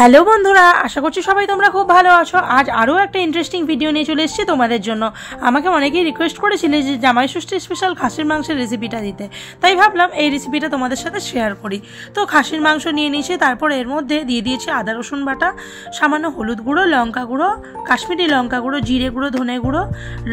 Hello বন্ধুরা, আশা করছি সবাই তোমরা খুব ভালো আছো। আজ আরও একটা ইন্টারেস্টিং ভিডিও নিয়ে চলে এসেছি তোমাদের জন্য। আমাকে অনেকেই রিকোয়েস্ট করেছিলে যে জামাই ষষ্ঠী স্পেশাল খাসির মাংসের রেসিপিটা দিতে, তাই ভাবলাম এই রেসিপিটা তোমাদের সাথে শেয়ার করি। তো খাসির মাংস নিয়ে নিয়েছি, তারপর এর মধ্যে দিয়ে দিয়েছি আদা রসুন বাটা, সামান্য হলুদ গুঁড়ো, লঙ্কা গুঁড়ো, কাশ্মীরি লঙ্কা গুঁড়ো, জিরে গুঁড়ো, ধনে গুঁড়ো,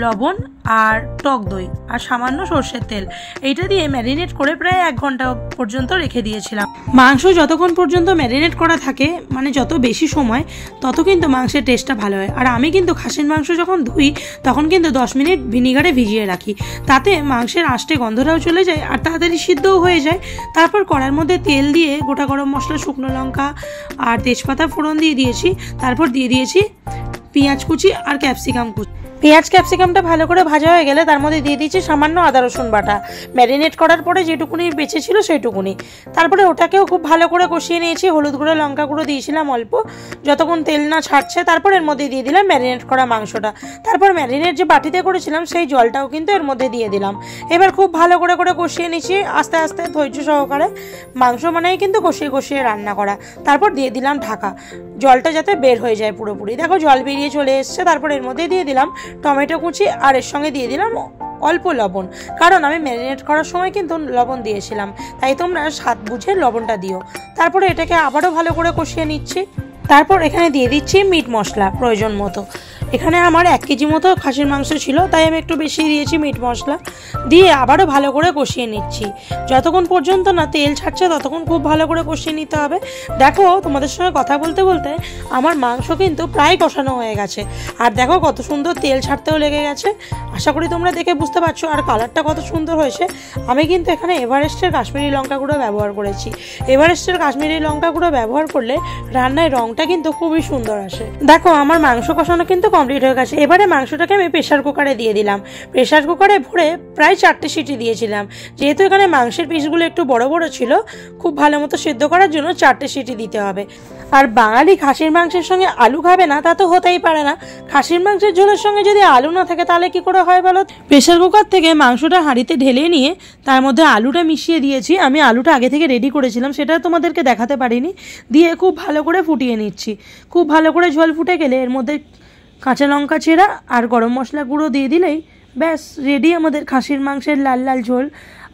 লবণ আর টক দই আর সামান্য সর্ষের তেল। এইটা দিয়ে ম্যারিনেট করে প্রায় 1 ঘন্টা পর্যন্ত রেখে দিয়েছিলাম। মাংস যতক্ষণ পর্যন্ত ম্যারিনেট করা থাকে, মানে যত বেশি সময়, তত কিন্তু মাংসের টেস্টটা ভালো হয়। আর আমি কিন্তু খাসির মাংস যখন ধুই তখন কিন্তু 10 মিনিট ভিনিগারে ভিজিয়ে রাখি, তাতে মাংসের আষ্টে গন্ধটাও চলে যায় আর তাড়াতাড়ি সিদ্ধও হয়ে যায়। তারপর কড়ার মধ্যে তেল দিয়ে গোটা গরম মশলা, শুকনো লঙ্কা আর তেজপাতা ফোড়ন দিয়ে দিয়েছি। তারপর দিয়ে দিয়েছি পেঁয়াজ কুচি আর ক্যাপসিকাম কুচি। পেঁয়াজ ক্যাপসিকামটা ভালো করে ভাজা হয়ে গেলে তার মধ্যে দিয়ে দিয়েছি সামান্য আদা রসুন বাটা, ম্যারিনেট করার পরে যেটুকুনি বেঁচে ছিল সেইটুকুনি। তারপরে ওটাকেও খুব ভালো করে কষিয়ে নিয়েছি। হলুদ গুঁড়ো, লঙ্কা গুঁড়ো দিয়েছিলাম অল্প, যতক্ষণ তেল না ছাড়ছে। তারপর এর মধ্যে দিয়ে দিলাম ম্যারিনেট করা মাংসটা। তারপর ম্যারিনেট যে বাটিতে করেছিলাম সেই জলটাও কিন্তু এর মধ্যে দিয়ে দিলাম। এবার খুব ভালো করে কষিয়ে নিচ্ছি আস্তে আস্তে, ধৈর্য সহকারে। মাংস মানেই কিন্তু কষিয়ে কষিয়ে রান্না করা। তারপর দিয়ে দিলাম ঢাকা, জলটা যাতে বের হয়ে যায় পুরোপুরি। দেখো জল বেরিয়ে চলে এসছে। তারপর এর মধ্যে দিয়ে দিলাম টমেটো কুচি আর এর সঙ্গে দিয়ে দিলাম অল্প লবণ, কারণ আমি ম্যারিনেট করার সময় কিন্তু লবণ দিয়েছিলাম, তাই তোমরা স্বাদ বুঝে লবণটা দিও। তারপরে এটাকে আবারও ভালো করে কষিয়ে নিচ্ছি। তারপর এখানে দিয়ে দিচ্ছি মিট মশলা প্রয়োজন মতো। এখানে আমার 1 কেজি মতো খাসির মাংস ছিল, তাই আমি একটু বেশি দিয়েছি মিট মশলা। দিয়ে আবারও ভালো করে কষিয়ে নিচ্ছি যতক্ষণ পর্যন্ত না তেল ছাড়ছে, ততক্ষণ খুব ভালো করে কষিয়ে নিতে হবে। দেখো তোমাদের সঙ্গে কথা বলতে বলতে আমার মাংস কিন্তু প্রায় কষানো হয়ে গেছে, আর দেখো কত সুন্দর তেল ছাড়তেও লেগে গেছে। আশা করি তোমরা দেখে বুঝতে পারছো, আর কালারটা কত সুন্দর হয়েছে। আমি কিন্তু এখানে এভারেস্টের কাশ্মীরি লঙ্কা গুঁড়ো ব্যবহার করেছি। এভারেস্টের কাশ্মীরি লঙ্কা গুঁড়ো ব্যবহার করলে রান্নায় রংটা কিন্তু খুবই সুন্দর আসে। দেখো আমার মাংস কষানো কিন্তু কমপ্লিট হয়ে গেছে। এবারে মাংসটাকে আমি প্রেসার কুকারে দিয়ে দিলাম। প্রেসার কুকারে ভরে প্রায় 4টে সিটি দিয়েছিলাম। যেহেতু এখানে মাংসের পিসগুলো একটু বড় বড় ছিল, খুব ভালো মতো সেদ্ধ করার জন্য 4টে সিটি দিতে হবে। আর বাঙালি খাসির মাংসের সঙ্গে আলু খাবে না তা তো হতেই পারে না। খাসির মাংসের ঝোলের সঙ্গে যদি আলু না থাকে তাহলে কি করে হয় বলো? প্রেসার কুকার থেকে মাংসটা হাঁড়িতে ঢেলে নিয়ে তার মধ্যে আলুটা মিশিয়ে দিয়েছি। আমি আলুটা আগে থেকে রেডি করেছিলাম, সেটা তোমাদেরকে দেখাতে পারিনি। দিয়ে খুব ভালো করে ফুটিয়ে নিচ্ছি। খুব ভালো করে ঝোল ফুটে গেলে এর মধ্যে কাঁচা লঙ্কা চেরা আর গরম মশলা গুঁড়ো দিয়ে দিলেই ব্যাস রেডি আমাদের খাসির মাংসের লাল লাল ঝোল।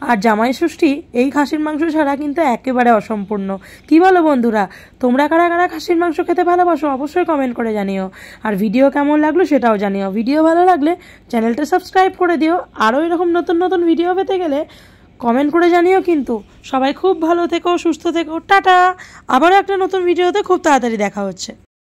আর জামাই ষষ্ঠী এই খাসির মাংস ছাড়া কিন্তু একেবারে অসম্পূর্ণ। কি বলো বন্ধুরা, তোমরা কারা কারা খাসির মাংস খেতে ভালোবাসো অবশ্যই কমেন্ট করে জানিও। আর ভিডিও কেমন লাগলো সেটাও জানিও। ভিডিও ভালো লাগলে চ্যানেলটা সাবস্ক্রাইব করে দিও। আরও এরকম নতুন নতুন ভিডিও পেতে গেলে কমেন্ট করে জানিও। কিন্তু সবাই খুব ভালো থেকো, সুস্থ থেকো, টাটা। আবারও একটা নতুন ভিডিওতে খুব তাড়াতাড়ি দেখা হচ্ছে।